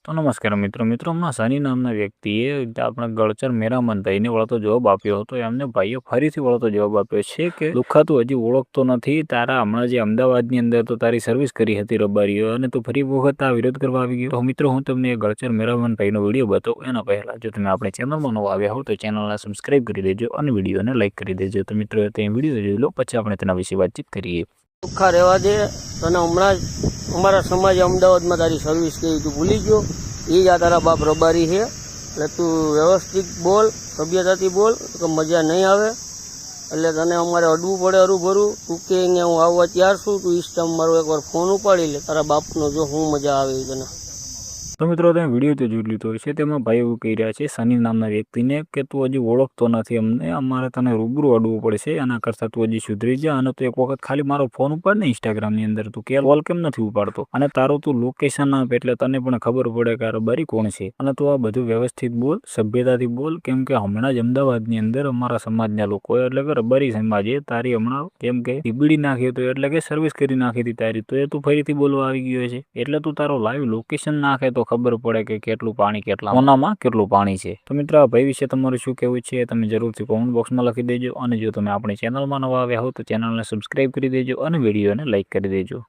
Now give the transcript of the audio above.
તો નમસ્કાર મિત્રો હમણાં સની નામના વ્યક્તિએ આપણા ગળચર મેરામનભાઈને વળતો જવાબ આપ્યો હતો. એમને ભાઈએ ફરીથી વળતો જવાબ આપ્યો છે કે લુખ્ખા તું હજી ઓળખતો નથી. તારા હમણાં જે અમદાવાદની અંદર તો તારી સર્વિસ કરી હતી રબારીઓ અને તું ફરી વખત આ વિરોધ કરવા આવી ગયો. તો મિત્રો હું તમને ગળચર મેરામનભાઈનો વિડીયો બતાવું એના પહેલા જો તમે આપણે ચેનલમાં નવા આવ્યા હો તો ચેનલને સબસ્ક્રાઇબ કરી દેજો અને વિડીયોને લાઇક કરી દેજો. તો મિત્રો તે વિડીયો જોઈ લો, પછી આપણે તેના વિશે વાતચીત કરીએ. લુખ્ખા રહેવા દે. તને હમણાં જ અમારા સમાજે અમદાવાદમાં તારી સર્વિસ કરી, તું ભૂલી ગયો? એ જ આ તારા બાપ રબારી છે. એટલે તું વ્યવસ્થિત બોલ, સભ્યતાથી બોલ, તો મજા નહીં આવે. એટલે તને અમારે અડવું પડે હરુભરું. તું કે અહીંયા હું આવવા તૈયાર છું, તું ઇસ્ટમ મારો એકવાર ફોન ઉપાડી લે. તારા બાપનો જો હું મજા આવે એ તને. તો મિત્રો તમે વિડીયો તો જોઈ લીધો છે. તેમાં ભાઈ એવું કહી રહ્યા છે સની નામના વ્યક્તિને કે તું હજી ઓળખતો નથી અમને, અમારે તને રૂબરૂ અડવું પડશે. એના કરતાં તું હજી સુધરી જા અને તું એક વખત ખાલી મારો ફોન ઉપાડ ને ઇન્સ્ટાગ્રામની અંદર. તું કોલ કેમ નથી ઉપાડતો અને તારું તું લોકેશન આપ એટલે તને પણ ખબર પડે કે આ રબારી કોણ છે. અને તું આ બધું વ્યવસ્થિત બોલ, સભ્યતાથી બોલ, કેમ કે હમણાં જ અમદાવાદની અંદર અમારા સમાજના લોકોએ એટલે કે રબારી સમાજે તારી હમણાં કેમ કે ટીબડી નાખી હતું, એટલે કે સર્વિસ કરી નાખી હતી તારી. તો એ તું ફરીથી બોલવા આવી ગયો છે. એટલે તું તારો લાઈવ લોકેશન નાખે તો ખબર પડે કે કેટલું પાણી, કેટલા કોનામાં કેટલું પાણી છે. તો મિત્રો આ ભાઈ વિશે તમારું શું કહેવું છે તમે જરૂરથી કોમેન્ટ બોક્સમાં લખી દેજો. અને જો તમે આપણી ચેનલમાં નવા આવ્યા હો તો ચેનલને સબસ્ક્રાઇબ કરી દેજો અને વિડીયોને લાઇક કરી દેજો.